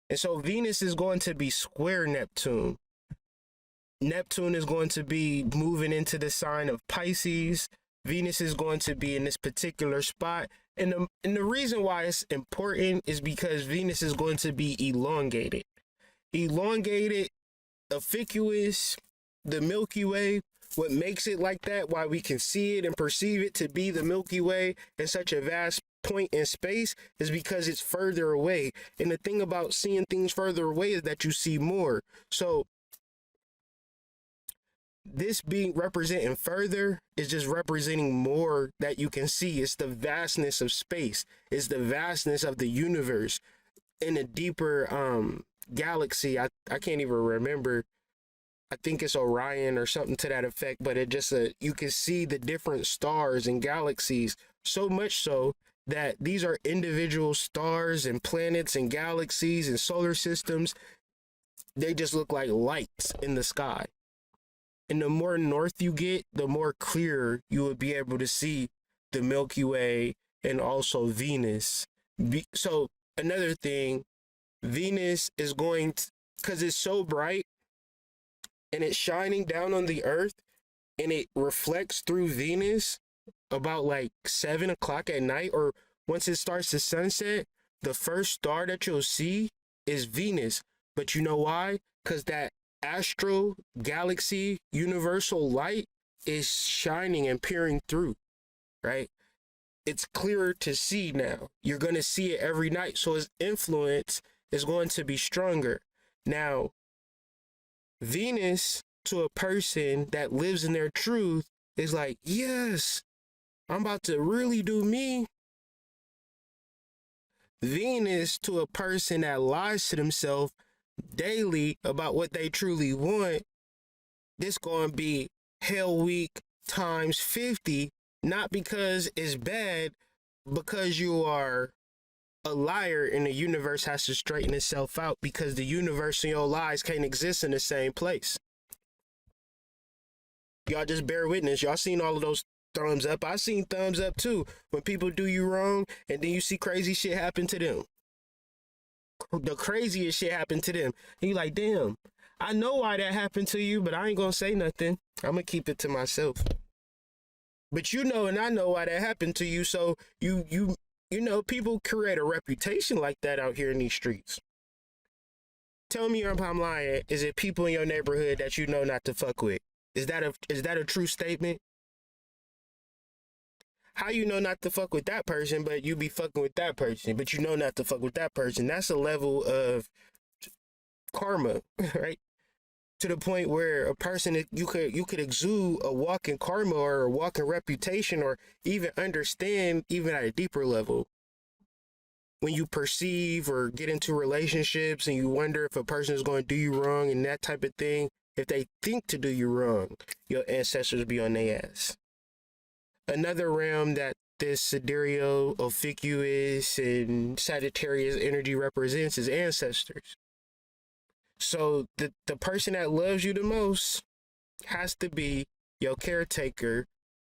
And so Venus is going to be square Neptune. Neptune is going to be moving into the sign of Pisces. Venus is going to be in this particular spot. And the reason why it's important is because Venus is going to be elongated. Elongated, Ophiuchus, the Milky Way, what makes it like that, why we can see it and perceive it to be the Milky Way in such a vast point in space, is because it's further away. And the thing about seeing things further away is that you see more. So this being representing further is just representing more that you can see. It's the vastness of space. It's the vastness of the universe in a deeper galaxy. I can't even remember. I think it's Orion or something to that effect, but it just you can see the different stars and galaxies, so much so that these are individual stars and planets and galaxies and solar systems. They just look like lights in the sky. And the more north you get, the more clear you will be able to see the Milky Way and also Venus. So another thing, Venus is going to, because it's so bright and it's shining down on the earth and it reflects through Venus about like 7 o'clock at night, or once it starts to sunset, the first star that you'll see is Venus. But you know why? Because that astral galaxy universal light is shining and peering through, right? It's clearer to see now. You're going to see it every night. So its influence is going to be stronger. Now, Venus to a person that lives in their truth is like, yes, I'm about to really do me. Venus to a person that lies to themselves daily about what they truly want, this going to be hell week times 50, not because it's bad, because you are a liar and the universe has to straighten itself out, because the universe and your lies can't exist in the same place. Y'all just bear witness. Y'all seen all of those thumbs up. I seen thumbs up too when people do you wrong and then you see crazy shit happen to them. The craziest shit happened to them. And you like, damn, I know why that happened to you, but I ain't gonna say nothing. I'm gonna keep it to myself. But you know, and I know why that happened to you. So you know, people create a reputation like that out here in these streets. Tell me if I'm lying. Is it people in your neighborhood that you know not to fuck with? Is that a true statement? How you know not to fuck with that person, but you be fucking with that person, but you know not to fuck with that person? That's a level of karma, right? To the point where a person, you could exude a walking karma or a walking reputation, or even understand even at a deeper level. When you perceive or get into relationships and you wonder if a person is going to do you wrong and that type of thing, if they think to do you wrong, your ancestors be on their ass. Another realm that this Sidereal, Ophiuchus, and Sagittarius energy represents is ancestors. So the person that loves you the most has to be your caretaker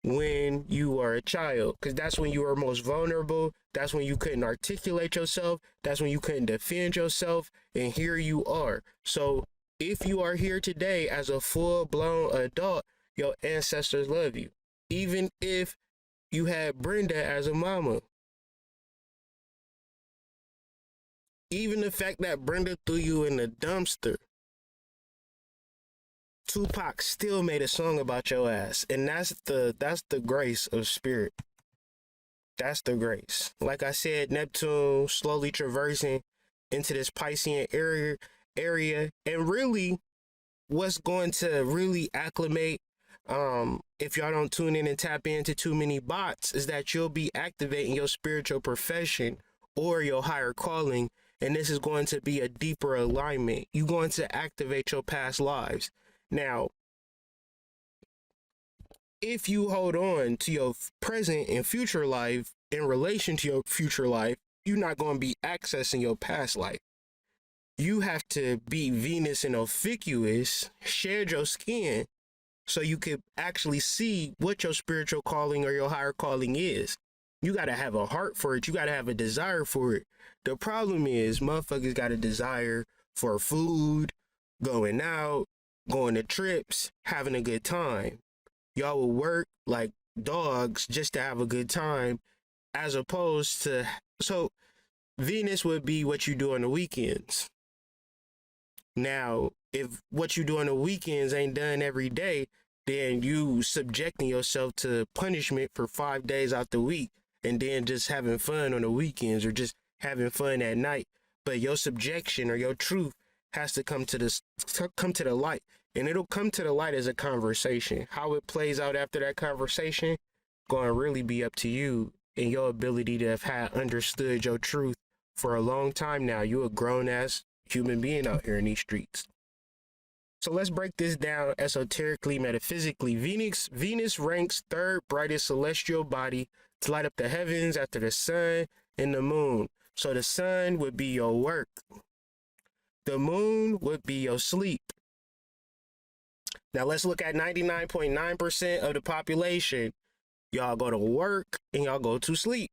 when you are a child, because that's when you are most vulnerable. That's when you couldn't articulate yourself. That's when you couldn't defend yourself. And here you are. So if you are here today as a full-blown adult, your ancestors love you. Even if you had Brenda as a mama. Even the fact that Brenda threw you in the dumpster, Tupac still made a song about your ass. And that's the grace of spirit. That's the grace. Like I said, Neptune slowly traversing into this Piscean area. And really, what's going to really acclimate, if y'all don't tune in and tap into too many bots, is that you'll be activating your spiritual profession or your higher calling. And this is going to be a deeper alignment. You're going to activate your past lives. Now, if you hold on to your present and future life in relation to your future life, you're not going to be accessing your past life. You have to be Venus and Ophiuchus, shed your skin, so you could actually see what your spiritual calling or your higher calling is. You gotta have a heart for it. You gotta have a desire for it. The problem is motherfuckers got a desire for food, going out, going to trips, having a good time. Y'all will work like dogs just to have a good time, as opposed to, so Venus would be what you do on the weekends. Now, if what you do on the weekends ain't done every day, then you subjecting yourself to punishment for 5 days out the week, and then just having fun on the weekends or just having fun at night. But your subjection or your truth has to come to the light, and it'll come to the light as a conversation. How it plays out after that conversation going to really be up to you and your ability to have had understood your truth for a long time now. You a grown ass human being out here in these streets. So let's break this down esoterically, metaphysically. Venus ranks third brightest celestial body to light up the heavens after the sun and the moon. So the sun would be your work. The moon would be your sleep. Now let's look at 99.9% of the population. Y'all go to work and y'all go to sleep.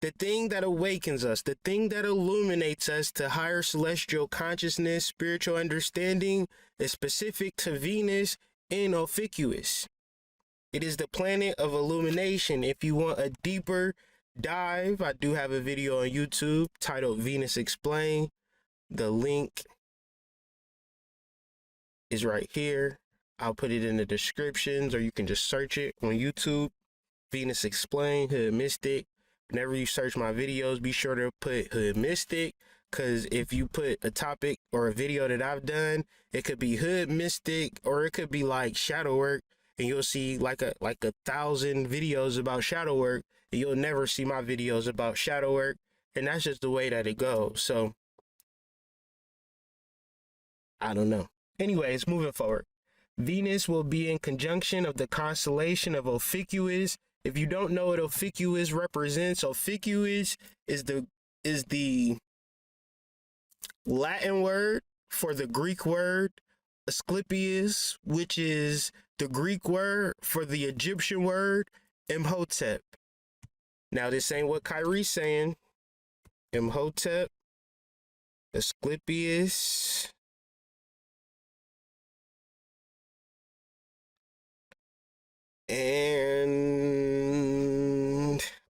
The thing that awakens us, the thing that illuminates us to higher celestial consciousness, spiritual understanding, is specific to Venus in Ophiuchus. It is the planet of illumination. If you want a deeper dive, I do have a video on YouTube titled Venus Explained. The link is right here. I'll put it in the descriptions, or you can just search it on YouTube. Venus Explained, Hood Mystic. Whenever you search my videos, be sure to put Hood Mystic, because if you put a topic or a video that I've done, it could be Hood Mystic, or it could be like shadow work, and you'll see like a 1,000 videos about shadow work, and you'll never see my videos about shadow work, and that's just the way that it goes. So I don't know. Anyways, moving forward. Venus will be in conjunction of the constellation of Ophiuchus. If you don't know what Ophiuchus represents, Ophiuchus is the Latin word for the Greek word Asclepius, which is the Greek word for the Egyptian word Imhotep. Now, this ain't what Kyrie's saying. Imhotep, Asclepius, and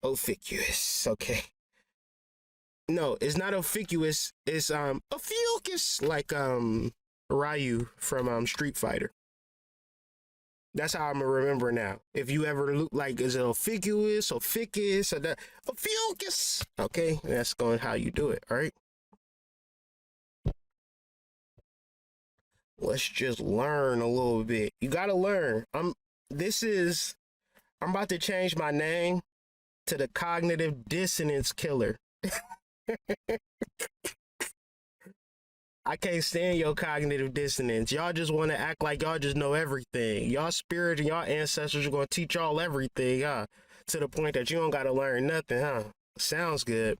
Ophiuchus. Okay. No, it's not Ophiuchus. It's Ophiuchus, like Ryu from Street Fighter. That's how I'm gonna remember now. If you ever look like, is it Ophiuchus, Ophiuchus, or that Ophiuchus? Okay, that's going how you do it. All right. Let's just learn a little bit. You gotta learn. I'm about to change my name to the cognitive dissonance killer. I can't stand your cognitive dissonance. Y'all just want to act like y'all just know everything. Y'all spirit and y'all ancestors are going to teach y'all everything, huh? To the point that you don't got to learn nothing, huh? Sounds good.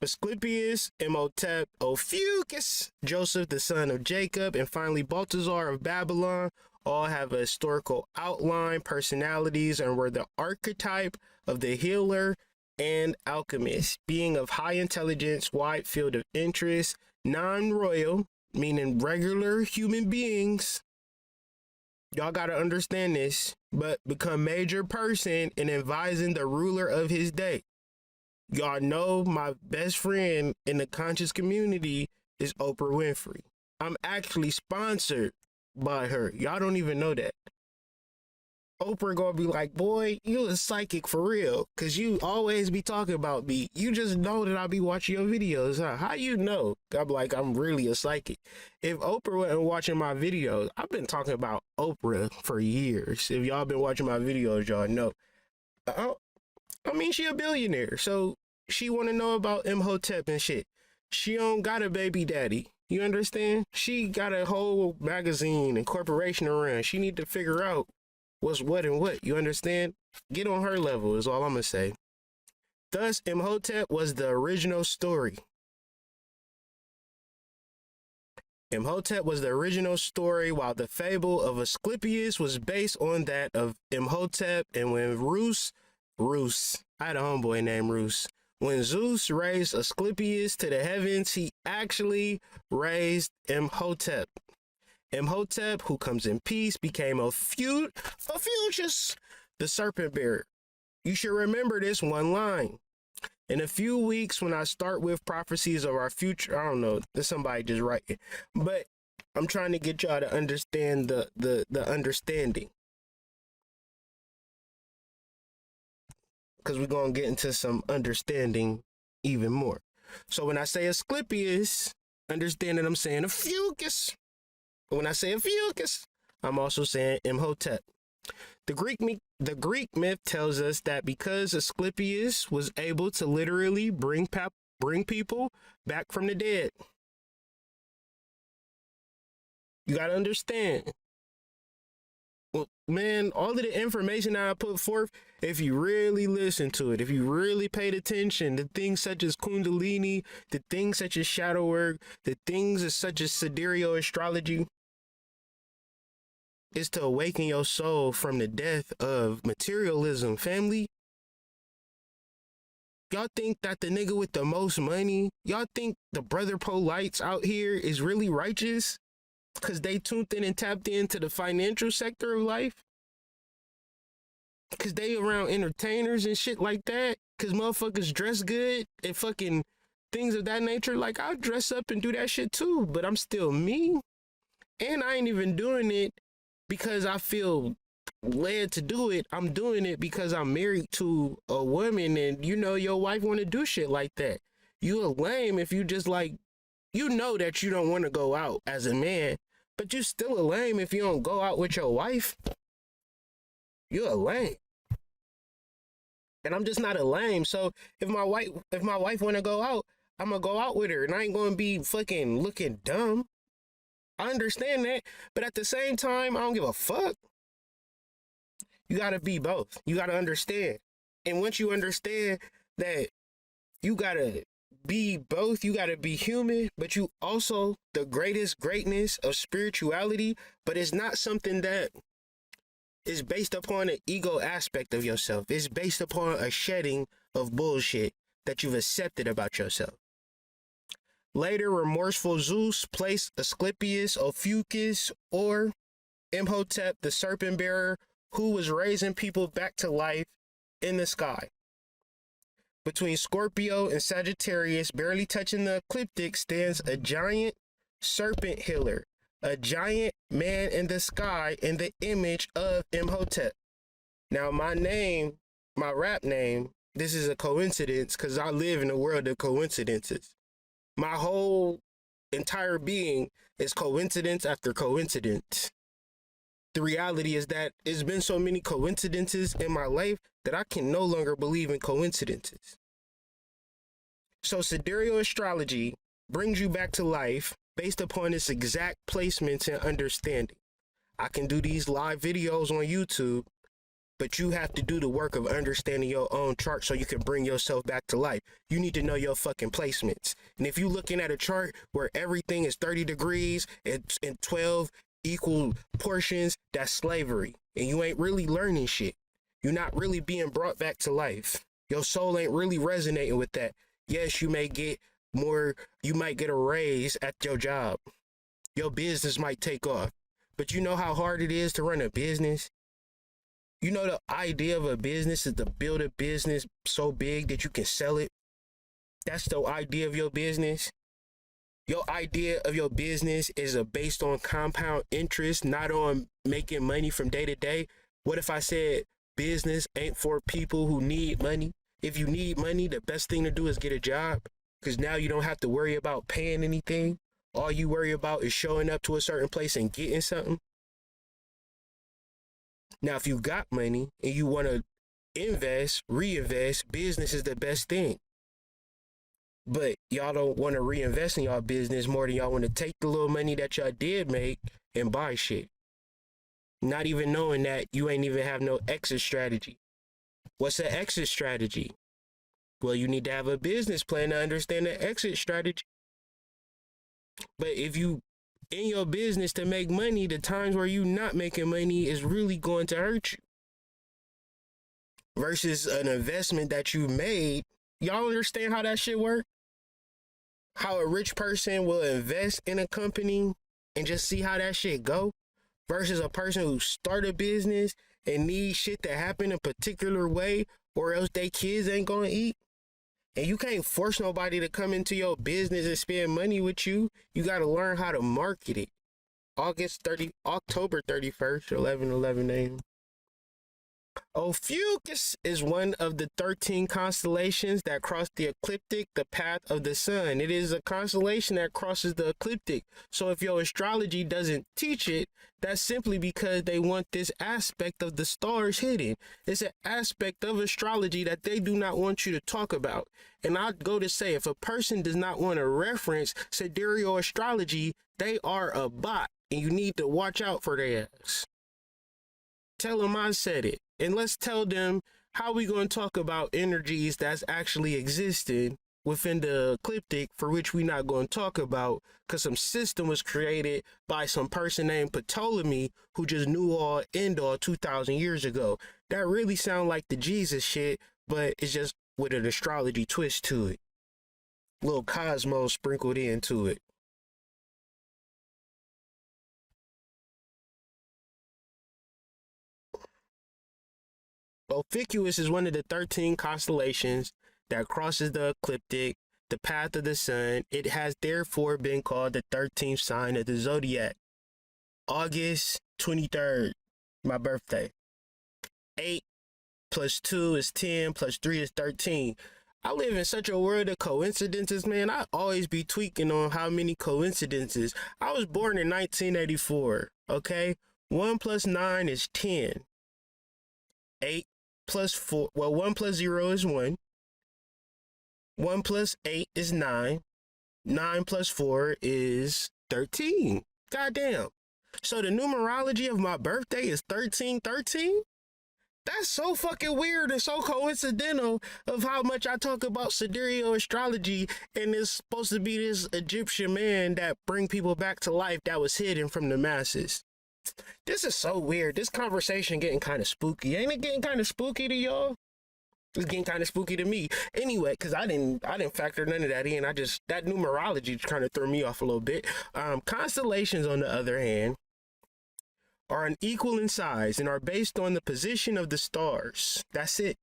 Asclepius, Imhotep, Ophiuchus, Joseph, the son of Jacob, and finally Balthazar of Babylon all have a historical outline, personalities, and were the archetype of the healer and alchemist, being of high intelligence, wide field of interest, non-royal, meaning regular human beings. Y'all got to understand this, but become major person in advising the ruler of his day. Y'all know my best friend in the conscious community is Oprah Winfrey. I'm actually sponsored by her. Y'all don't even know that. Oprah gonna be like, boy, you a psychic for real, cause you always be talking about me. You just know that I be watching your videos, huh? How you know? I'm like, I'm really a psychic. If Oprah wasn't watching my videos, I've been talking about Oprah for years. If y'all been watching my videos, y'all know. I mean, she a billionaire, so she want to know about Imhotep and shit. She don't got a baby daddy. You understand? She got a whole magazine and corporation to run. She need to figure out what's what and what. You understand? Get on her level is all I'm going to say. Thus, Imhotep was the original story. Imhotep was the original story, while the fable of Asclepius was based on that of Imhotep. And when Rus Rus. I had a homeboy named Rus. When Zeus raised Asclepius to the heavens, he actually raised Imhotep. Imhotep, who comes in peace, became Ophiuchus, the serpent bearer. You should remember this one line. In a few weeks, when I start with prophecies of our future, I don't know, there's somebody just writing, but I'm trying to get y'all to understand the understanding. Because we're going to get into some understanding even more. So when I say Asclepius, understand that I'm saying Ophiuchus. But when I say Ophiuchus, I'm also saying Imhotep. The Greek myth tells us that because Asclepius was able to literally bring people back from the dead. You got to understand. Well, man, all of the information that I put forth, if you really listen to it, if you really paid attention, the things such as Kundalini, the things such as shadow work, the things such as Sidereal astrology, is to awaken your soul from the death of materialism, family. Y'all think that the nigga with the most money, y'all think the brother polites out here is really righteous? Because they tuned in and tapped into the financial sector of life? Because they around entertainers and shit like that? Because motherfuckers dress good and fucking things of that nature? Like, I dress up and do that shit too, but I'm still me. And I ain't even doing it because I feel led to do it. I'm doing it because I'm married to a woman and, you know, your wife want to do shit like that. You a lame if you just like, you know that you don't want to go out as a man, but you still a lame if you don't go out with your wife. You're a lame. And I'm just not a lame. So if my wife want to go out, I'm going to go out with her and I ain't going to be fucking looking dumb. I understand that, but at the same time, I don't give a fuck. You got to be both. You got to understand. And once you understand that you got to be both, you got to be human, but you also the greatest greatness of spirituality, but it's not something that is based upon an ego aspect of yourself. It's based upon a shedding of bullshit that you've accepted about yourself. Later, remorseful Zeus placed Asclepius, Ophiuchus, or Imhotep, the serpent bearer, who was raising people back to life in the sky. Between Scorpio and Sagittarius, barely touching the ecliptic, stands a giant serpent healer, a giant man in the sky in the image of Imhotep. Now, my name, my rap name, this is a coincidence because I live in a world of coincidences. My whole entire being is coincidence after coincidence. The reality is that it's been so many coincidences in my life that I can no longer believe in coincidences. So sidereal astrology brings you back to life based upon its exact placements and understanding. I can do these live videos on YouTube, but you have to do the work of understanding your own chart so you can bring yourself back to life. You need to know your fucking placements. And if you're looking at a chart where everything is 30 degrees and 12 equal portions, that's slavery. And you ain't really learning shit. You're not really being brought back to life. Your soul ain't really resonating with that. Yes, you may get more, you might get a raise at your job. Your business might take off. But you know how hard it is to run a business? You know the idea of a business is to build a business so big that you can sell it. That's the idea of your business. Your idea of your business is based on compound interest, not on making money from day to day. What if I said business ain't for people who need money? If you need money, the best thing to do is get a job, because now you don't have to worry about paying anything. All you worry about is showing up to a certain place and getting something. Now, if you got money and you want to invest, reinvest, business is the best thing. But y'all don't want to reinvest in y'all business more than y'all want to take the little money that y'all did make and buy shit. Not even knowing that you ain't even have no exit strategy. What's an exit strategy? Well, you need to have a business plan to understand the exit strategy. But if you in your business to make money, the times where you not making money is really going to hurt you. versus an investment that you made. Y'all understand how that shit work? How a rich person will invest in a company and just see how that shit go versus a person who start a business and needs shit to happen a particular way or else they kids ain't gonna eat. And you can't force nobody to come into your business and spend money with you. You got to learn how to market it. October 31st, 11:11 a.m. Ophiuchus is one of the 13 constellations that cross the ecliptic, the path of the sun. It is a constellation that crosses the ecliptic. So if your astrology doesn't teach it, that's simply because they want this aspect of the stars hidden. It's an aspect of astrology that they do not want you to talk about. And I'd go to say, if a person does not want to reference sidereal astrology, they are a bot, and you need to watch out for their ass. Tell them I said it. And let's tell them how we going to talk about energies that's actually existing within the ecliptic, for which we not going to talk about, because some system was created by some person named Ptolemy who just knew all end all 2,000 years ago. That really sound like the Jesus shit, but it's just with an astrology twist to it. Little cosmos sprinkled into it. Ophiuchus is one of the 13 constellations that crosses the ecliptic, the path of the sun. It has therefore been called the 13th sign of the zodiac. August 23rd, my birthday. 8 plus 2 is 10, plus 3 is 13. I live in such a world of coincidences, man. I always be tweaking on how many coincidences. I was born in 1984, okay? 1 plus 9 is 10. 8 plus 4, well, 1 plus 0 is 1. 1 plus 8 is 9. 9 plus 4 is 13. Goddamn. So the numerology of my birthday is 1313? That's so fucking weird and so coincidental of how much I talk about sidereal astrology, and it's supposed to be this Egyptian man that bring people back to life that was hidden from the masses. This is so weird. This conversation getting kind of spooky. Ain't it getting kind of spooky to y'all? It's getting kind of spooky to me. Anyway, because I didn't factor none of that in. That numerology kind of threw me off a little bit. Constellations, on the other hand, are unequal in size and are based on the position of the stars. That's it.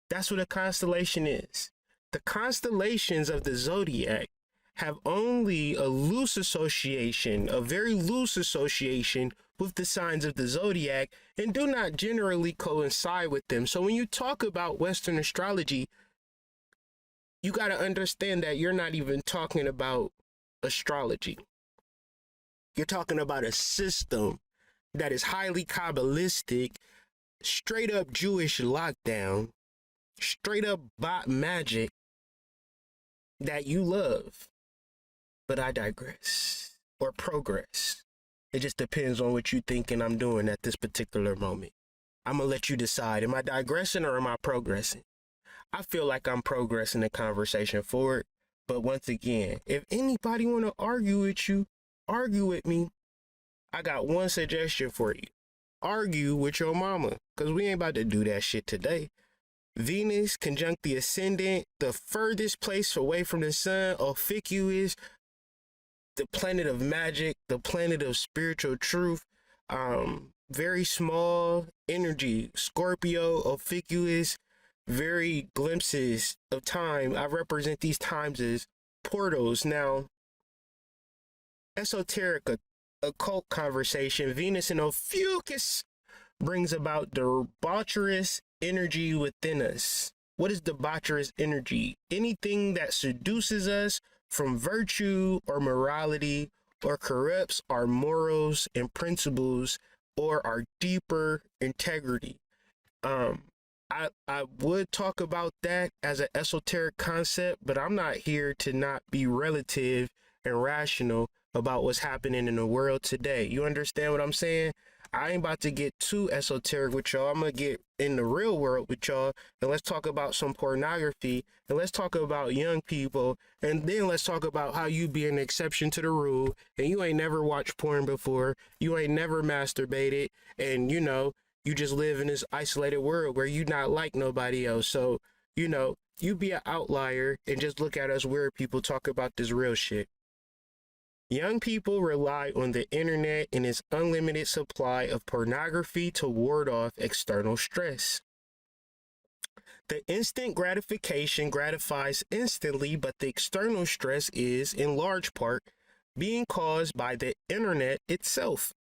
That's what a constellation is. The constellations of the zodiac have only a loose association, a very loose association with the signs of the zodiac, and do not generally coincide with them. So when you talk about Western astrology, you got to understand that you're not even talking about astrology. You're talking about a system that is highly Kabbalistic, straight up Jewish lockdown, straight up bot magic that you love. But I digress, or progress. It just depends on what you thinking I'm doing at this particular moment. I'm gonna let you decide. Am I digressing or am I progressing? I feel like I'm progressing the conversation forward. But once again, if anybody want to argue with you, argue with me. I got one suggestion for you. Argue with your mama, because we ain't about to do that shit today. Venus conjunct the ascendant, the furthest place away from the sun. Ophiuchus, the planet of magic, the planet of spiritual truth. Very small energy. Scorpio, Ophiuchus, very glimpses of time. I represent these times as portals. Now, esoteric occult conversation, Venus and Ophiuchus brings about debaucherous energy within us. What is debaucherous energy? Anything that seduces us from virtue or morality, or corrupts our morals and principles, or our deeper integrity. I would talk about that as an esoteric concept, but I'm not here to not be relative and rational about what's happening in the world today. You understand what I'm saying? I ain't about to get too esoteric with y'all. I'm going to get in the real world with y'all, and let's talk about some pornography, and let's talk about young people, and then let's talk about how you be an exception to the rule, and you ain't never watched porn before, you ain't never masturbated, and you know, You just live in this isolated world where you not like nobody else. So, you be an outlier and just look at us weird people talk about this real shit. Young people rely on the internet and its unlimited supply of pornography to ward off external stress. The instant gratification gratifies instantly, but the external stress is, in large part, being caused by the internet itself.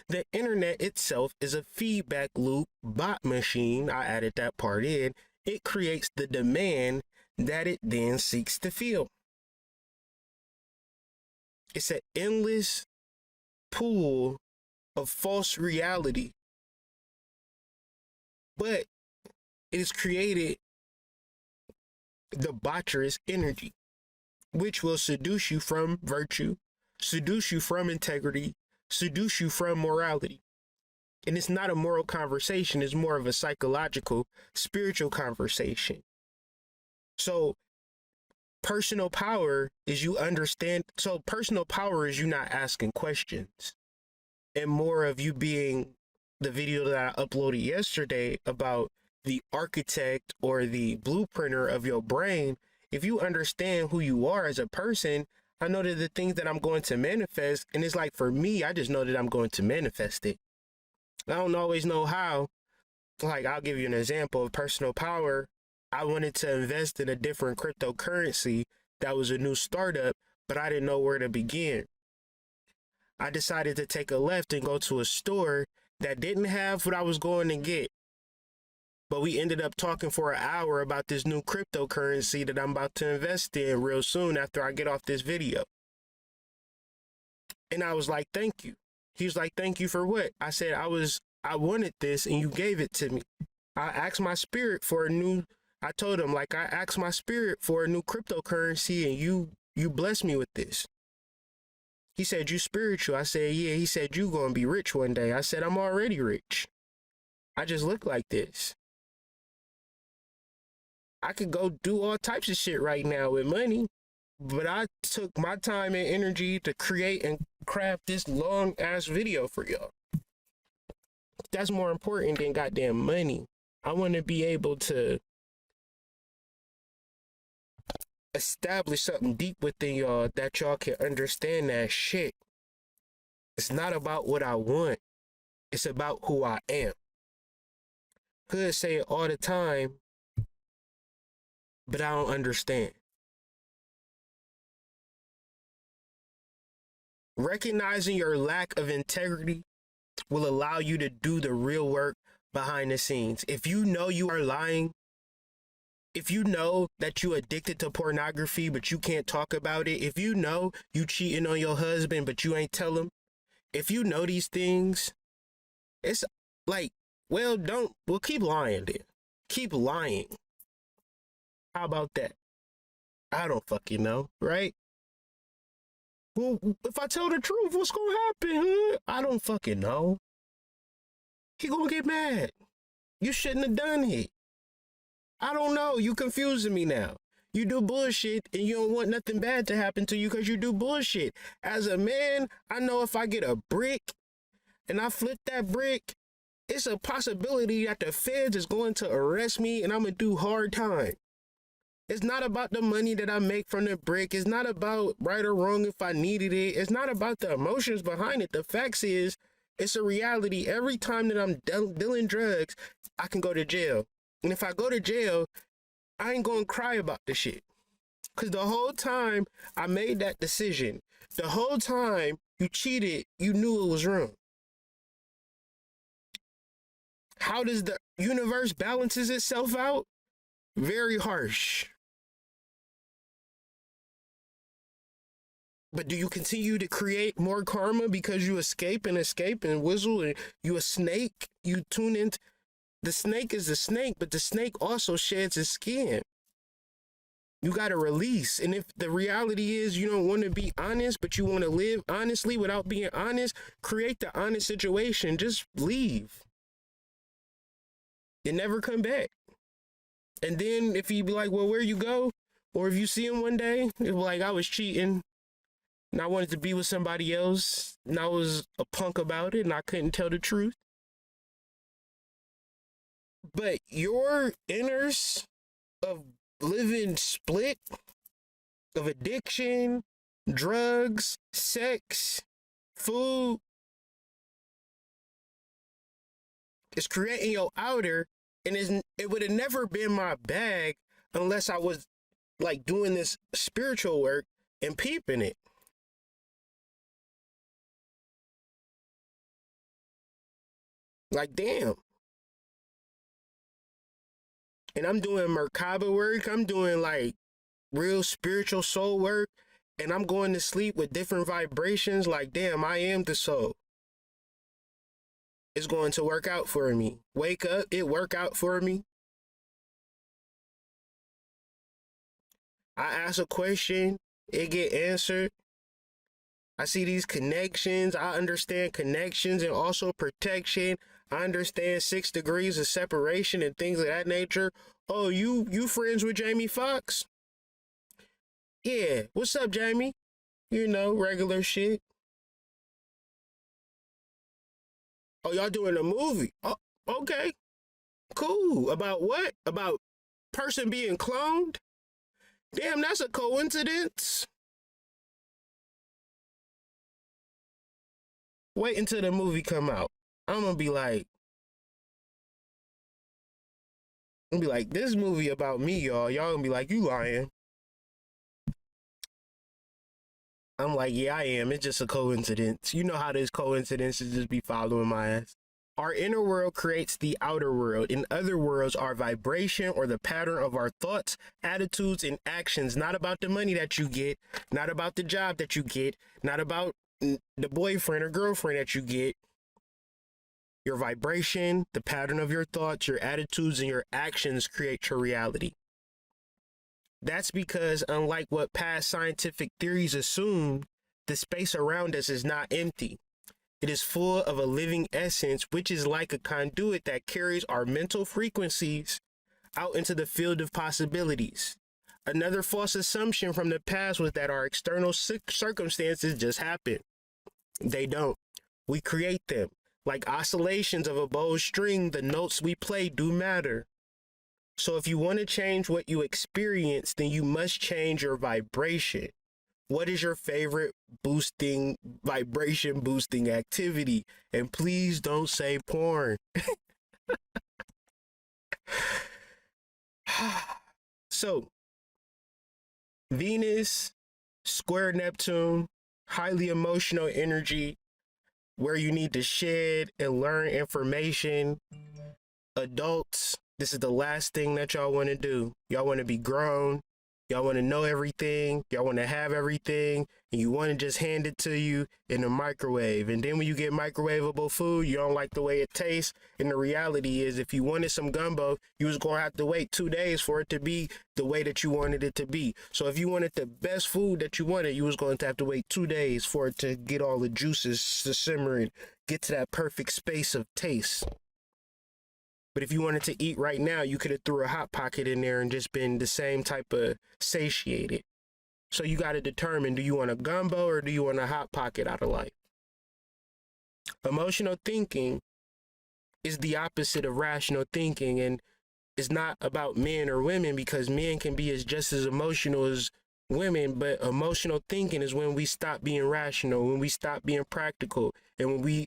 The internet itself is a feedback loop bot machine. I added that part in. It creates the demand that it then seeks to fill. It's an endless pool of false reality. But it has created debaucherous energy, which will seduce you from virtue, seduce you from integrity, seduce you from morality. And it's not a moral conversation, it's more of a psychological, spiritual conversation. So personal power is you not asking questions, and more of you being the video that I uploaded yesterday about the architect or the blueprinter of your brain. If you understand who you are as a person, I know that the things that I'm going to manifest, and it's like for me, I just know that I'm going to manifest it. I don't always know how. Like, I'll give you an example of personal power. I wanted to invest in a different cryptocurrency that was a new startup, but I didn't know where to begin. I decided to take a left and go to a store that didn't have what I was going to get. But we ended up talking for an hour about this new cryptocurrency that I'm about to invest in real soon after I get off this video. And I was like, thank you. He was like, thank you for what? I said, I wanted this and you gave it to me. I asked my spirit for I told him, like, I asked my spirit for a new cryptocurrency and you blessed me with this. He said, you spiritual. I said, yeah. He said, you gonna be rich one day. I said, I'm already rich. I just look like this. I could go do all types of shit right now with money, but I took my time and energy to create and craft this long ass video for y'all. That's more important than goddamn money. I want to be able to establish something deep within y'all that y'all can understand that shit. It's not about what I want. It's about who I am. Could say it all the time, but I don't understand. Recognizing your lack of integrity will allow you to do the real work behind the scenes. If you know you are lying, if you know that you're addicted to pornography, but you can't talk about it, if you know you cheating on your husband, but you ain't tell him, if you know these things, it's like, well, keep lying then. Keep lying. How about that? I don't fucking know, right? Well, if I tell the truth, what's gonna happen, huh? I don't fucking know. He gonna get mad. You shouldn't have done it. I don't know. You confusing me now. You do bullshit and you don't want nothing bad to happen to you because you do bullshit. As a man, I know if I get a brick and I flip that brick, it's a possibility that the feds is going to arrest me and I'm gonna do hard time. It's not about the money that I make from the brick. It's not about right or wrong if I needed it. It's not about the emotions behind it. The facts is, it's a reality. Every time that I'm dealing drugs, I can go to jail. And if I go to jail, I ain't gonna cry about the shit. Because the whole time I made that decision, the whole time you cheated, you knew it was wrong. How does the universe balances itself out? Very harsh. But do you continue to create more karma because you escape and whistle and you a snake? You tune into the snake is the snake, but the snake also sheds its skin. You got to release. And if the reality is you don't want to be honest, but you want to live honestly without being honest, create the honest situation. Just leave. You never come back. And then if you be like, well, where you go? Or if you see him one day, it's like, I was cheating and I wanted to be with somebody else and I was a punk about it and I couldn't tell the truth. But your inners of living split, of addiction, drugs, sex, food, is creating your outer, and it would have never been my bag unless I was like doing this spiritual work and peeping it. Like, damn. And I'm doing Merkaba work. I'm doing like real spiritual soul work. And I'm going to sleep with different vibrations. Like, damn, I am the soul. It's going to work out for me. Wake up, it work out for me. I ask a question, it get answered. I see these connections. I understand connections and also protection. I understand 6 degrees of separation and things of that nature. Oh, you friends with Jamie Foxx? Yeah, what's up, Jamie? You know, regular shit. Oh, y'all doing a movie? Oh, okay, cool. About what? About person being cloned? Damn, that's a coincidence. Wait until the movie come out. I'm gonna be like, this movie about me, y'all. Y'all gonna be like, you lying. I'm like, yeah, I am. It's just a coincidence. You know how this coincidences just be following my ass. Our inner world creates the outer world. In other words, our vibration or the pattern of our thoughts, attitudes, and actions, not about the money that you get, not about the job that you get, not about the boyfriend or girlfriend that you get. Your vibration, the pattern of your thoughts, your attitudes, and your actions create your reality. That's because, unlike what past scientific theories assume, the space around us is not empty. It is full of a living essence, which is like a conduit that carries our mental frequencies out into the field of possibilities. Another false assumption from the past was that our external circumstances just happen. They don't. We create them. Like oscillations of a bowed string, the notes we play do matter. So if you want to change what you experience, then you must change your vibration. What is your favorite vibration boosting activity? And please don't say porn. So, Venus, square Neptune, highly emotional energy, where you need to shed and learn information. Adults, this is the last thing that y'all want to do. Y'all want to be grown. Y'all want to know everything. Y'all want to have everything. And you want to just hand it to you in a microwave. And then when you get microwavable food, you don't like the way it tastes. And the reality is, if you wanted some gumbo, you was going to have to wait 2 days for it to be the way that you wanted it to be. So if you wanted the best food that you wanted, you was going to have to wait 2 days for it to get all the juices to simmer and get to that perfect space of taste. But if you wanted to eat right now, you could have threw a Hot Pocket in there and just been the same type of satiated. So you got to determine, do you want a gumbo or do you want a Hot Pocket out of life? Emotional thinking is the opposite of rational thinking, and it's not about men or women, because men can be just as emotional as women, but emotional thinking is when we stop being rational, when we stop being practical, and when we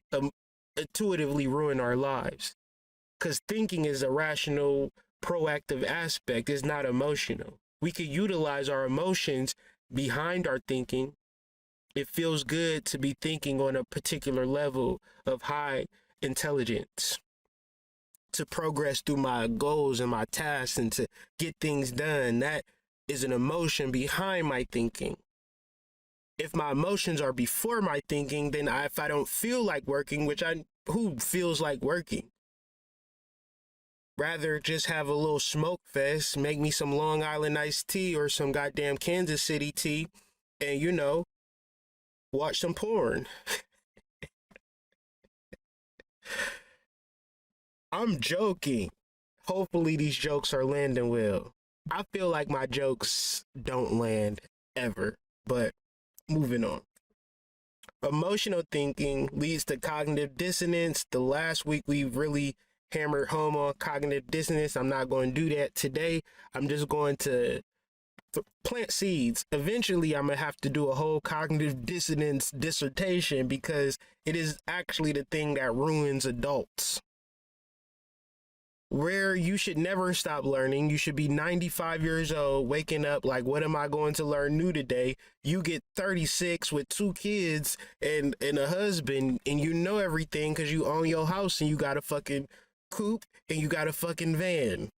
intuitively ruin our lives. Because thinking is a rational, proactive aspect. It's not emotional. We could utilize our emotions behind our thinking. It feels good to be thinking on a particular level of high intelligence, to progress through my goals and my tasks and to get things done. That is an emotion behind my thinking. If my emotions are before my thinking, then if I don't feel like working, who feels like working? Rather just have a little smoke fest, make me some Long Island iced tea or some goddamn Kansas City tea, and, watch some porn. I'm joking. Hopefully these jokes are landing well. I feel like my jokes don't land ever, but moving on. Emotional thinking leads to cognitive dissonance. The last week we really hammered home on cognitive dissonance. I'm not going to do that today. I'm just going to plant seeds. Eventually, I'm going to have to do a whole cognitive dissonance dissertation because it is actually the thing that ruins adults. Where you should never stop learning. You should be 95 years old, waking up like, what am I going to learn new today? You get 36 with 2 kids and a husband, and you know everything because you own your house and you got a fucking coupe and you got a fucking van.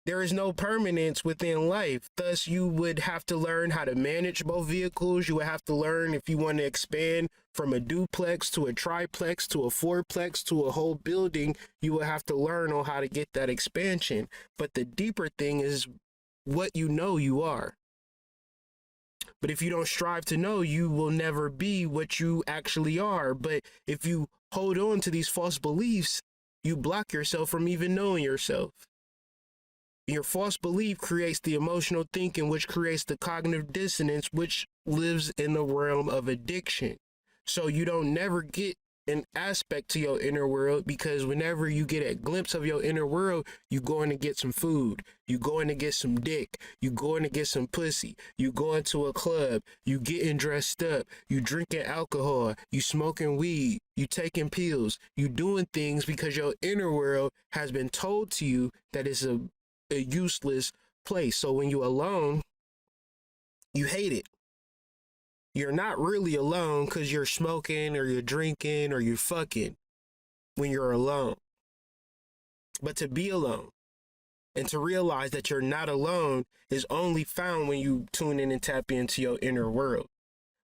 There is no permanence within life. Thus, you would have to learn how to manage both vehicles. You would have to learn if you want to expand from a duplex to a triplex to a fourplex to a whole building. You will have to learn on how to get that expansion. But the deeper thing is what you know you are. But if you don't strive to know, you will never be what you actually are. But if you hold on to these false beliefs, you block yourself from even knowing yourself. Your false belief creates the emotional thinking, which creates the cognitive dissonance, which lives in the realm of addiction. So you don't never get an aspect to your inner world, because whenever you get a glimpse of your inner world, you're going to get some food, you're going to get some dick, you're going to get some pussy, you going to a club, you getting dressed up, you drinking alcohol, you smoking weed, you taking pills, you doing things because your inner world has been told to you that it's a useless place. So when you're alone, you hate it. You're not really alone because you're smoking or you're drinking or you're fucking when you're alone. But to be alone and to realize that you're not alone is only found when you tune in and tap into your inner world.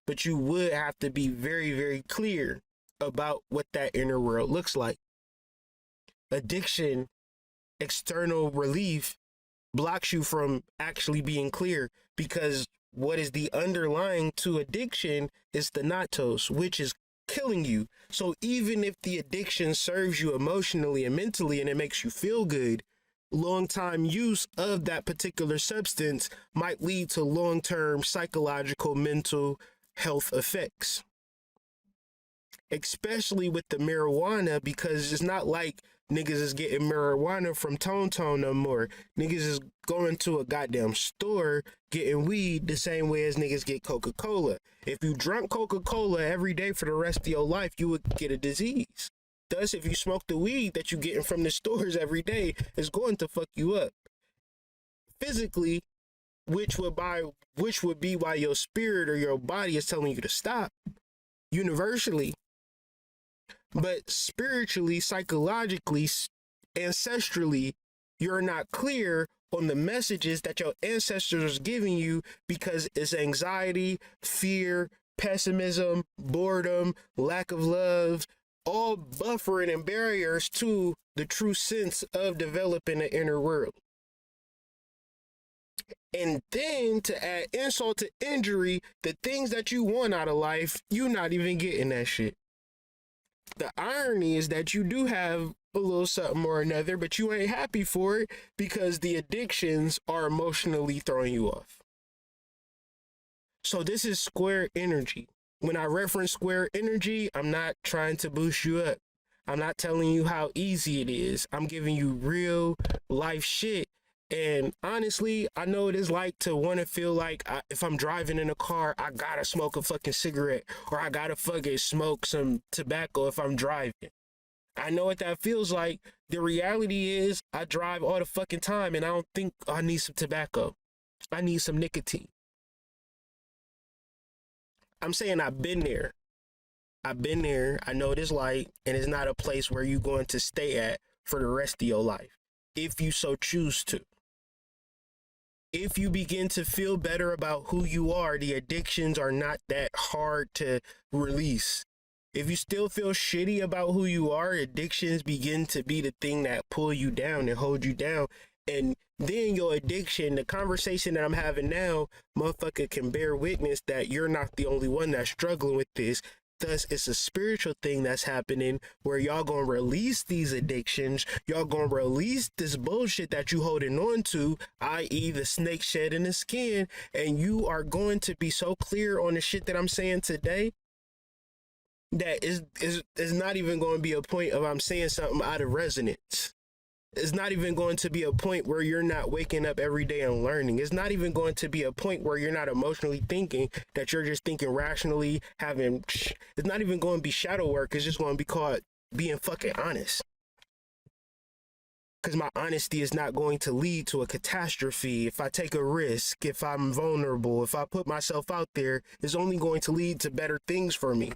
But you would have to be very, very clear about what that inner world looks like. Addiction, external relief, blocks you from actually being clear, because what is the underlying to addiction is thanatos, which is killing you. So even if the addiction serves you emotionally and mentally and it makes you feel good, long-time use of that particular substance might lead to long-term psychological, mental health effects. Especially with the marijuana, because it's not like niggas is getting marijuana from Tone no more. Niggas is going to a goddamn store getting weed the same way as niggas get Coca-Cola. If you drunk Coca-Cola every day for the rest of your life, you would get a disease. Thus, if you smoke the weed that you're getting from the stores every day, it's going to fuck you up physically, which would be why your spirit or your body is telling you to stop universally. But spiritually, psychologically, ancestrally, you're not clear on the messages that your ancestors are giving you, because it's anxiety, fear, pessimism, boredom, lack of love, all buffering and barriers to the true sense of developing the inner world. And then to add insult to injury, the things that you want out of life, you're not even getting that shit. The irony is that you do have a little something or another, but you ain't happy for it because the addictions are emotionally throwing you off. So this is square energy. When I reference square energy, I'm not trying to boost you up. I'm not telling you how easy it is. I'm giving you real life shit. And honestly, I know what it's like to want to feel like if I'm driving in a car, I gotta smoke a fucking cigarette, or I gotta fucking smoke some tobacco if I'm driving. I know what that feels like. The reality is I drive all the fucking time and I don't think I need some tobacco. I need some nicotine. I'm saying I've been there. I've been there. I know what it's like, and it's not a place where you're going to stay at for the rest of your life, if you so choose to. If you begin to feel better about who you are, the addictions are not that hard to release. If you still feel shitty about who you are, addictions begin to be the thing that pull you down and hold you down. And then your addiction, the conversation that I'm having now, motherfucker can bear witness that you're not the only one that's struggling with this. Thus, it's a spiritual thing that's happening where y'all gonna release these addictions. Y'all gonna release this bullshit that you holding on to, i.e. the snake shedding the skin. And you are going to be so clear on the shit that I'm saying today that is not even going to be a point of I'm saying something out of resonance. It's not even going to be a point where you're not waking up every day and learning. It's not even going to be a point where you're not emotionally thinking, that you're just thinking rationally, it's not even going to be shadow work. It's just going to be called being fucking honest. Because my honesty is not going to lead to a catastrophe. If I take a risk, if I'm vulnerable, if I put myself out there, it's only going to lead to better things for me.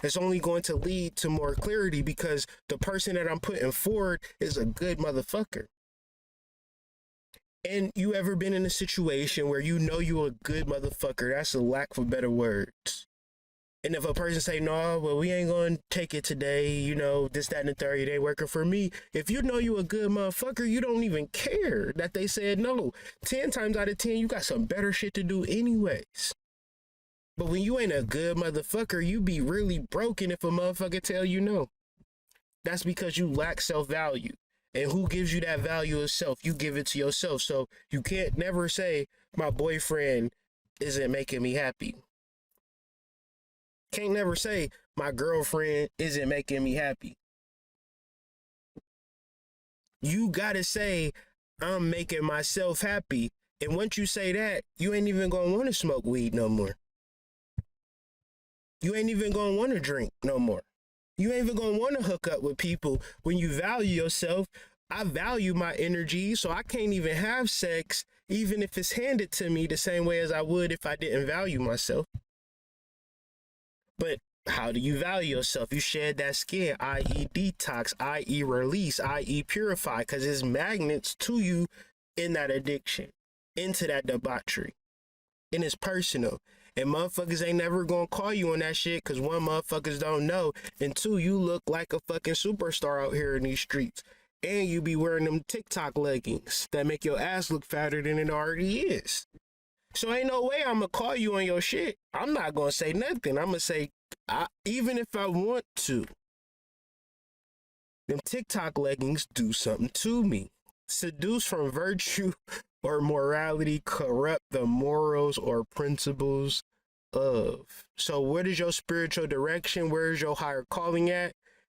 It's only going to lead to more clarity because the person that I'm putting forward is a good motherfucker. And you ever been in a situation where you know you're a good motherfucker? That's a lack of better words. And if a person say, no, well, we ain't going to take it today, you know, this, that, and the third, it ain't working for me. If you know you a good motherfucker, you don't even care that they said no. 10 times out of 10, you got some better shit to do anyways. But when you ain't a good motherfucker, you be really broken if a motherfucker tell you no. That's because you lack self-value. And who gives you that value of self? You give it to yourself. So you can't never say, my boyfriend isn't making me happy. Can't never say, my girlfriend isn't making me happy. You gotta say, I'm making myself happy. And once you say that, you ain't even gonna want to smoke weed no more. You ain't even gonna want to drink no more. You ain't even gonna want to hook up with people. When you value yourself, I value my energy, so I can't even have sex, even if it's handed to me the same way as I would if I didn't value myself. But how do you value yourself? You shed that skin, i.e. detox, i.e. release, i.e. purify, because it's magnets to you in that addiction, into that debauchery. And it's personal. And motherfuckers ain't never gonna call you on that shit because one, motherfuckers don't know, and two, you look like a fucking superstar out here in these streets. And you be wearing them TikTok leggings that make your ass look fatter than it already is. So ain't no way I'm gonna call you on your shit. I'm not gonna say nothing. I'm gonna say, even if I want to, them TikTok leggings do something to me. Seduce from virtue or morality, corrupt the morals or principles of. So what is your spiritual direction? Where is your higher calling at?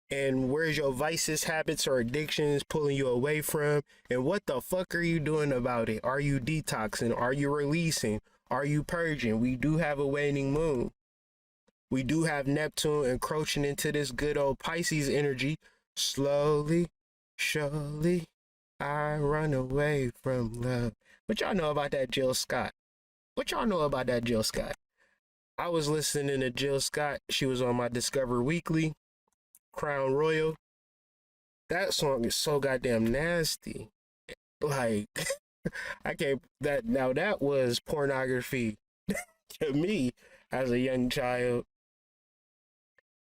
And where's your vices, habits, or addictions pulling you away from? And what the fuck are you doing about it? Are you detoxing? Are you releasing? Are you purging? We do have a waning moon. We do have Neptune encroaching into this good old Pisces energy. Slowly, surely, I run away from love. What y'all know about that Jill Scott? What y'all know about that Jill Scott? I was listening to Jill Scott. She was on my Discover Weekly, Crown Royal. That song is so goddamn nasty. Like, I can't, that was pornography to me as a young child.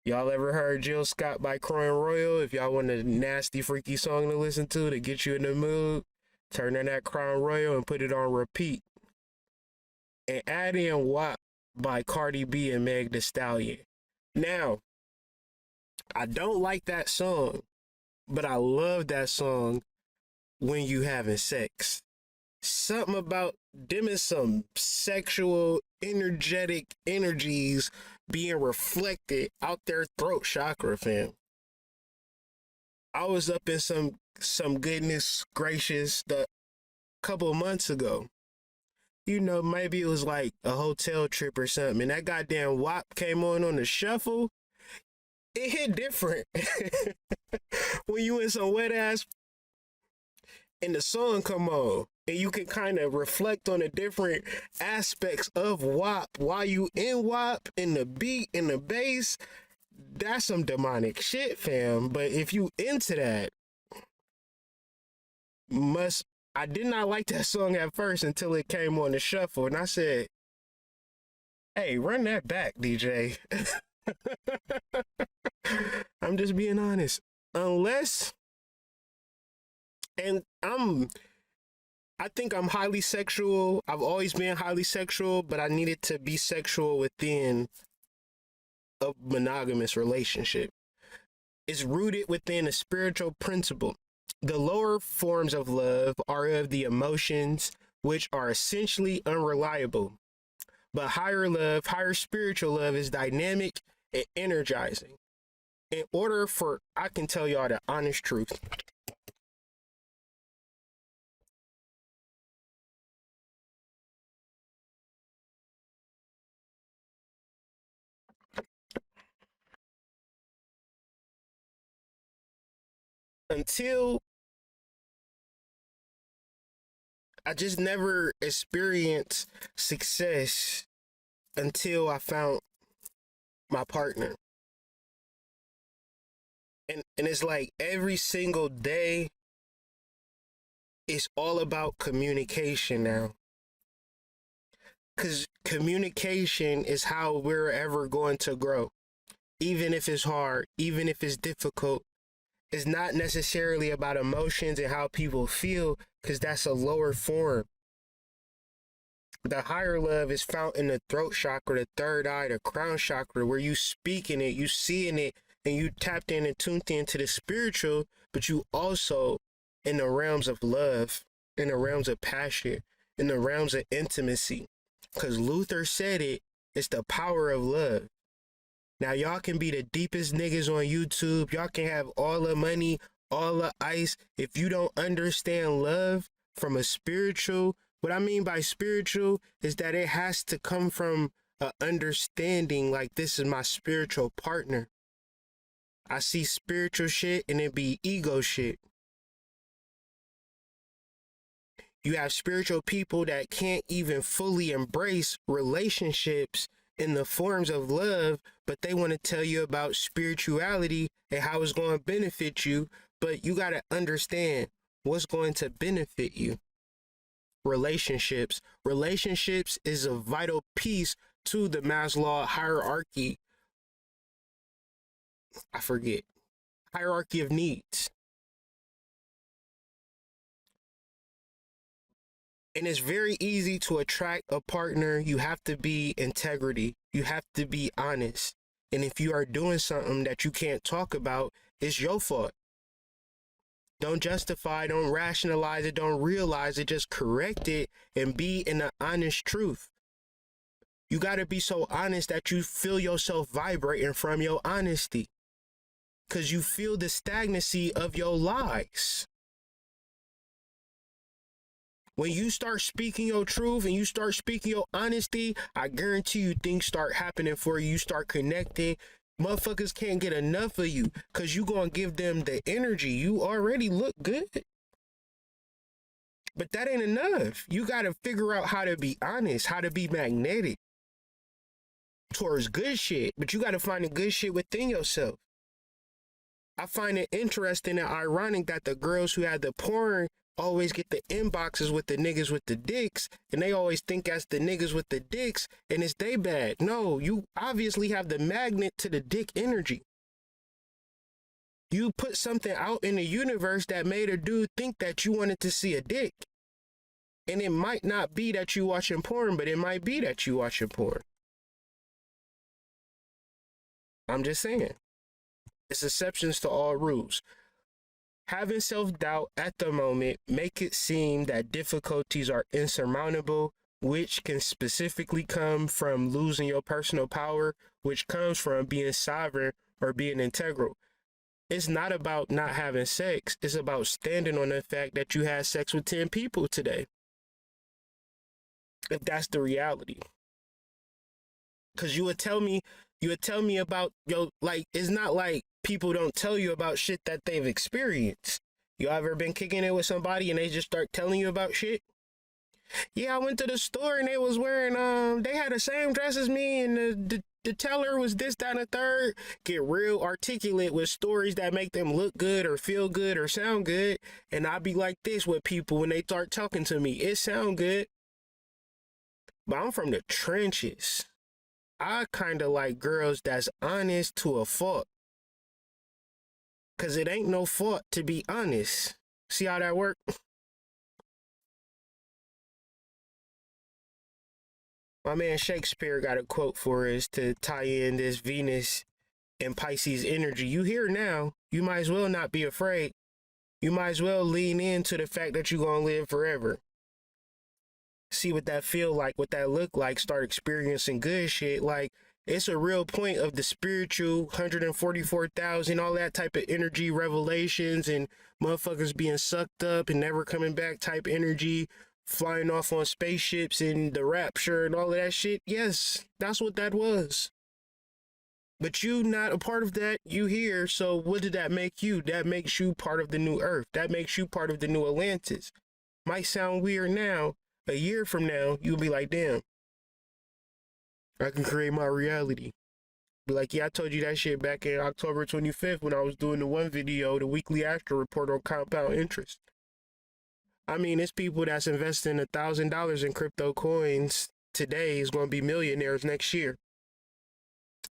Y'all ever heard Jill Scott by Crown Royal? If y'all want a nasty, freaky song to listen to get you in the mood, turn on that Crown Royal and put it on repeat. And add in WAP by Cardi B and Meg Thee Stallion. Now, I don't like that song, but I love that song when you having sex. Something about them and some sexual, energetic energies being reflected out their throat chakra, fam. I was up in some goodness gracious the couple of months ago. You know, maybe it was like a hotel trip or something, and that goddamn WAP came on the shuffle. It hit different when you in some wet ass and the song come on, and you can kind of reflect on the different aspects of WAP while you in WAP, in the beat, in the bass. That's some demonic shit, fam. But if you into that, I did not like that song at first until it came on the shuffle, and I said, hey, run that back, DJ. I'm just being honest. Unless, and I think I'm highly sexual. I've always been highly sexual, but I needed to be sexual within a monogamous relationship. It's rooted within a spiritual principle. The lower forms of love are of the emotions, which are essentially unreliable. But higher love, higher spiritual love is dynamic and energizing. In order for, I can tell y'all the honest truth. Until I just never experienced success until I found my partner. And it's like every single day, it's all about communication now. Because communication is how we're ever going to grow. Even if it's hard, even if it's difficult, it's not necessarily about emotions and how people feel, because that's a lower form. The higher love is found in the throat chakra, the third eye, the crown chakra, where you speaking it, you seeing it, and you tapped in and tuned into the spiritual, but you also in the realms of love, in the realms of passion, in the realms of intimacy. Because Luther said it, it's the power of love. Now, y'all can be the deepest niggas on YouTube. Y'all can have all the money, all the ice. If you don't understand love from a spiritual, what I mean by spiritual is that it has to come from an understanding like this is my spiritual partner. I see spiritual shit and it be ego shit. You have spiritual people that can't even fully embrace relationships in the forms of love, but they want to tell you about spirituality and how it's going to benefit you. But you got to understand what's going to benefit you. Relationships. Relationships is a vital piece to the Maslow hierarchy. I forget. Hierarchy of needs. And it's very easy to attract a partner. You have to be integrity. You have to be honest. And if you are doing something that you can't talk about, it's your fault. Don't justify, don't rationalize it, don't realize it, just correct it and be in the honest truth. You got to be so honest that you feel yourself vibrating from your honesty. Because you feel the stagnancy of your lies. When you start speaking your truth and you start speaking your honesty, I guarantee you things start happening for you. You start connecting. Motherfuckers can't get enough of you because you going to give them the energy. You already look good. But that ain't enough. You got to figure out how to be honest, how to be magnetic towards good shit. But you got to find the good shit within yourself. I find it interesting and ironic that the girls who had the porn always get the inboxes with the niggas with the dicks, and they always think that's the niggas with the dicks, and it's they bad. No, you obviously have the magnet to the dick energy. You put something out in the universe that made a dude think that you wanted to see a dick. And it might not be that you watching porn, but it might be that you watching porn. I'm just saying. It's exceptions to all rules. Having self-doubt at the moment make it seem that difficulties are insurmountable, which can specifically come from losing your personal power, which comes from being sovereign or being integral. It's not about not having sex. It's about standing on the fact that you had sex with 10 people today. If that's the reality. Because you would tell me about, like, it's not like people don't tell you about shit that they've experienced. You ever been kicking it with somebody and they just start telling you about shit? Yeah, I went to the store and they was wearing, they had the same dress as me and the teller was this, that, and the third. Get real articulate with stories that make them look good or feel good or sound good. And I be like this with people when they start talking to me. It sound good. But I'm from the trenches. I kind of like girls that's honest to a fault. Because it ain't no fault to be honest. See how that work? My man Shakespeare got a quote for us to tie in this Venus and Pisces energy. You here now. You might as well not be afraid. You might as well lean into the fact that you're going to live forever. See what that feel like, what that look like. Start experiencing good shit. Like, It's a real point of the spiritual 144,000, all that type of energy, revelations, and motherfuckers being sucked up and never coming back type energy, flying off on spaceships and the rapture and all of that shit. Yes, that's what that was. But you not a part of that, you here, so what did that make you? That makes you part of the new earth. That makes you part of the new Atlantis. Might sound weird now. A year from now, you'll be like, damn, I can create my reality. Be like, yeah, I told you that shit back in October 25th when I was doing the one video, the weekly astro report on compound interest. I mean, it's people that's investing $1,000 in crypto coins today is going to be millionaires next year.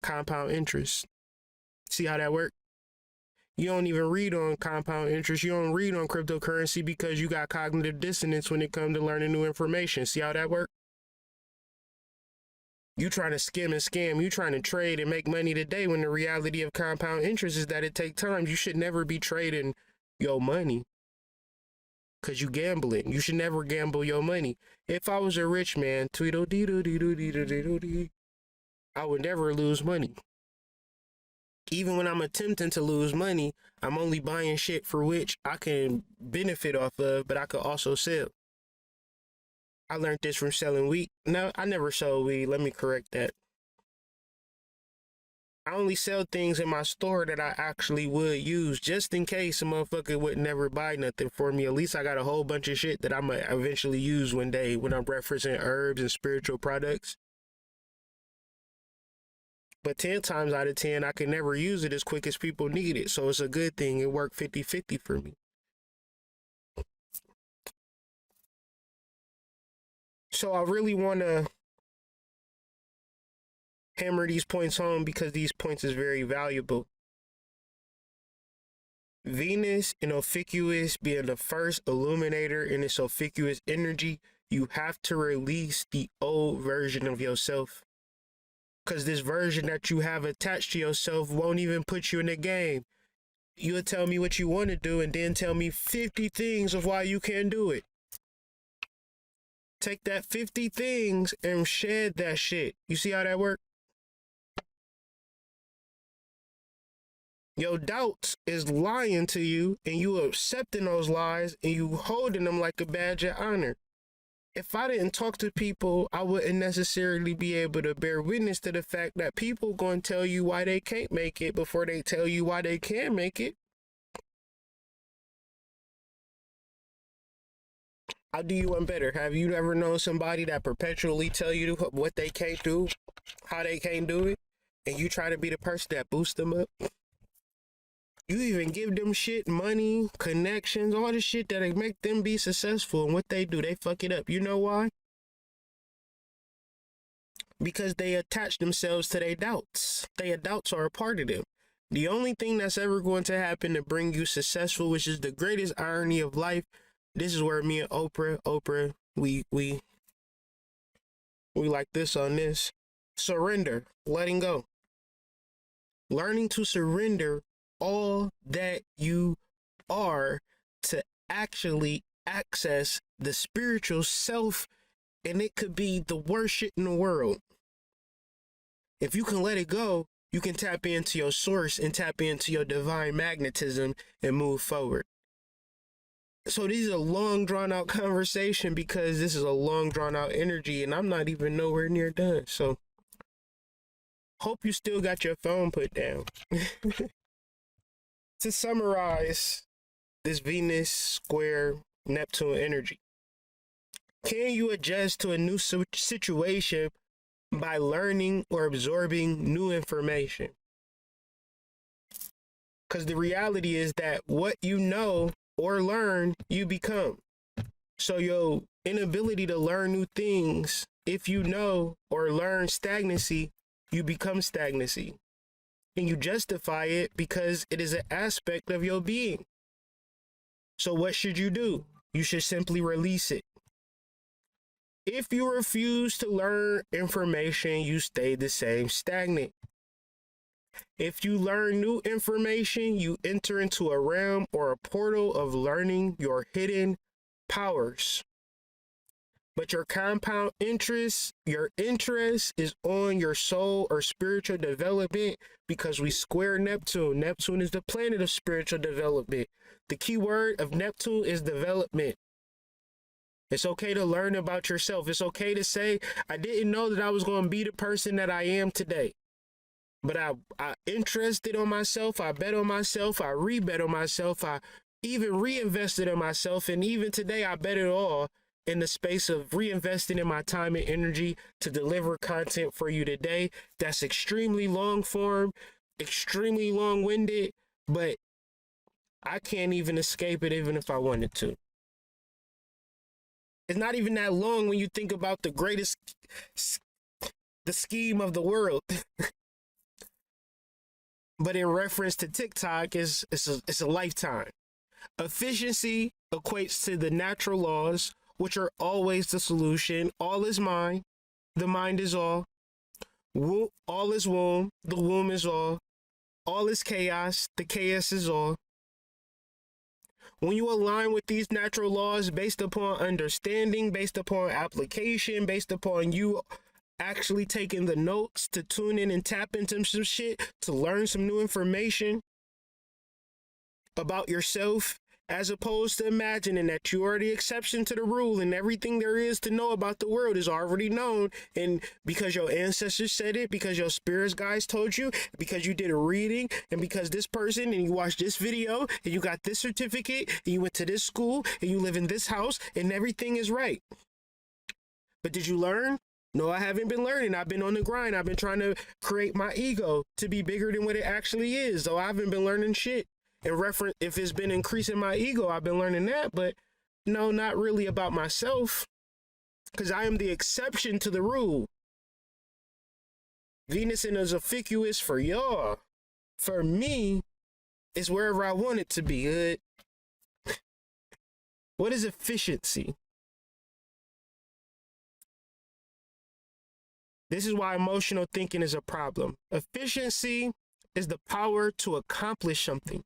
Compound interest. See how that works? You don't even read on compound interest. You don't read on cryptocurrency because you got cognitive dissonance when it comes to learning new information. See how that works? You trying to skim and scam. You trying to trade and make money today when the reality of compound interest is that it takes time. You should never be trading your money because you gambling. You should never gamble your money. If I was a rich man, I would never lose money. Even when I'm attempting to lose money, I'm only buying shit for which I can benefit off of, but I could also sell. I learned this from selling weed. No, I never sold weed. Let me correct that. I only sell things in my store that I actually would use just in case a motherfucker would never buy nothing for me. At least I got a whole bunch of shit that I might eventually use one day when I'm referencing herbs and spiritual products. But 10 times out of 10, I can never use it as quick as people need it. So it's a good thing. It worked 50-50 for me. So I really want to hammer these points home because these points is very valuable. Venus in Ophiuchus being the first illuminator in its Ophiuchus energy, you have to release the old version of yourself. Because this version that you have attached to yourself won't even put you in the game. You'll tell me what you want to do and then tell me 50 things of why you can't do it. Take that 50 things and shed that shit. You see how that works? Your doubts is lying to you and you accepting those lies and you holding them like a badge of honor. If I didn't talk to people, I wouldn't necessarily be able to bear witness to the fact that people going to tell you why they can't make it before they tell you why they can make it. I'll do you one better. Have you ever known somebody that perpetually tell you what they can't do, how they can't do it, and you try to be the person that boosts them up? You even give them shit, money, connections, all the shit that make them be successful. And what they do, they fuck it up. You know why? Because they attach themselves to their doubts. Their doubts are a part of them. The only thing that's ever going to happen to bring you successful, which is the greatest irony of life, this is where me and Oprah, we like this on this. Surrender, letting go. Learning to surrender all that you are to actually access the spiritual self, and it could be the worst shit in the world. If you can let it go, you can tap into your source and tap into your divine magnetism and move forward. So this is a long drawn out conversation because this is a long drawn out energy and I'm not even nowhere near done. So hope you still got your phone put down. To summarize this Venus square Neptune energy, can you adjust to a new situation by learning or absorbing new information? Because the reality is that what you know or learn, you become. So your inability to learn new things, if you know or learn stagnancy, you become stagnancy. And you justify it because it is an aspect of your being. So what should you do? You should simply release it. If you refuse to learn information, you stay the same, stagnant. If you learn new information, you enter into a realm or a portal of learning your hidden powers. but your compound interest, your interest is on your soul or spiritual development because we square Neptune. Neptune is the planet of spiritual development. The key word of Neptune is development. It's okay to learn about yourself. It's okay to say, I didn't know that I was going to be the person that I am today. But I interested on myself. I bet on myself. I re-bet on myself. I even reinvested in myself. And even today, I bet it all in the space of reinvesting in my time and energy to deliver content for you today. That's extremely long form, extremely long-winded, but I can't even escape it even if I wanted to. It's not even that long when you think about the scheme of the world. But in reference to TikTok, it's a lifetime. Efficiency equates to the natural laws, which are always the solution. All is mind. The mind is all. All is womb. The womb is all. All is chaos. The chaos is all. When you align with these natural laws based upon understanding, based upon application, based upon you actually taking the notes to tune in and tap into some shit, to learn some new information about yourself, as opposed to imagining that you are the exception to the rule and everything there is to know about the world is already known. And because your ancestors said it, because your spirits guides told you, because you did a reading, and because this person and you watched this video and you got this certificate and you went to this school and you live in this house and everything is right. But did you learn? No, I haven't been learning. I've been on the grind. I've been trying to create my ego to be bigger than what it actually is. So I haven't been learning shit. In reference, if it's been increasing my ego, I've been learning that, but no, not really about myself, because I am the exception to the rule. Venus in Ophiuchus for y'all. For me, it's wherever I want it to be. Good. What is efficiency? This is why emotional thinking is a problem. Efficiency is the power to accomplish something.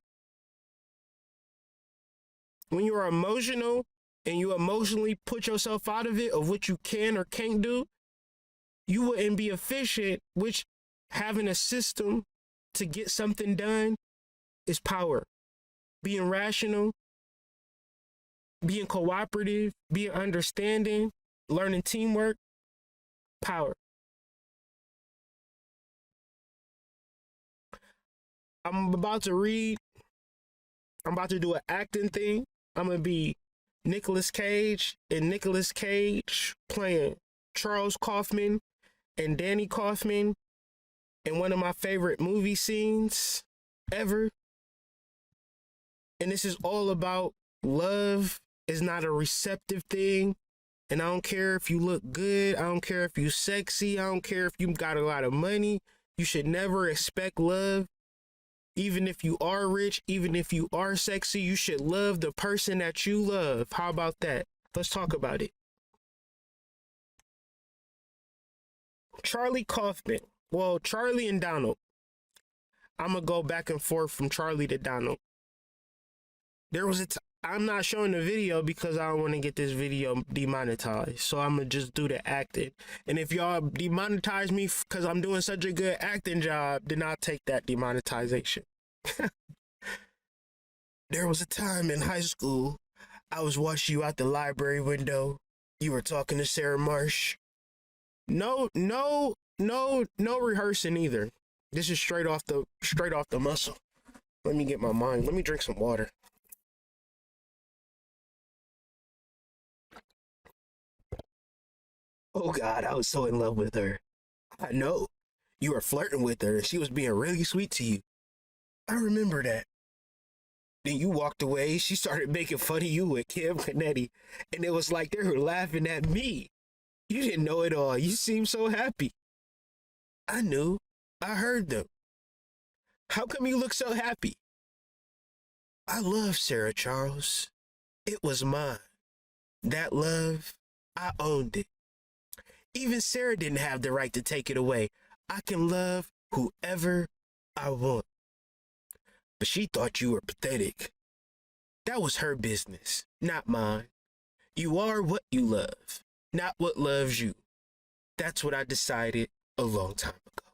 When you are emotional and you emotionally put yourself out of it, of what you can or can't do, you wouldn't be efficient, which having a system to get something done is power. Being rational, being cooperative, being understanding, learning teamwork, power. I'm about to do an acting thing. I'm going to be Nicolas Cage, and Nicolas Cage playing Charles Kaufman and Danny Kaufman in one of my favorite movie scenes ever. And this is all about love is not a receptive thing. And I don't care if you look good. I don't care if you sexy. I don't care if you got a lot of money. You should never expect love. Even if you are rich, even if you are sexy, you should love the person that you love. How about that? Let's talk about it. Charlie Kaufman. Well, Charlie and Donald. I'm going to go back and forth from Charlie to Donald. There was I'm not showing the video because I don't want to get this video demonetized. So I'm going to just do the acting. And if y'all demonetize me because I'm doing such a good acting job, then I'll take that demonetization. There was a time in high school, I was watching you out the library window. You were talking to Sarah Marsh. No rehearsing either. This is straight off the muscle. Let me get my mind. Let me drink some water. Oh God, I was so in love with her. I know. You were flirting with her and she was being really sweet to you. I remember that. Then you walked away. She started making fun of you with Kim Canetti. And it was like they were laughing at me. You didn't know it all. You seemed so happy. I knew. I heard them. How come you look so happy? I love Sarah Charles. It was mine. That love, I owned it. Even Sarah didn't have the right to take it away. I can love whoever I want. But she thought you were pathetic. That was her business, not mine. You are what you love. not what loves you. That's what I decided a long time ago.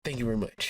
Thank you very much.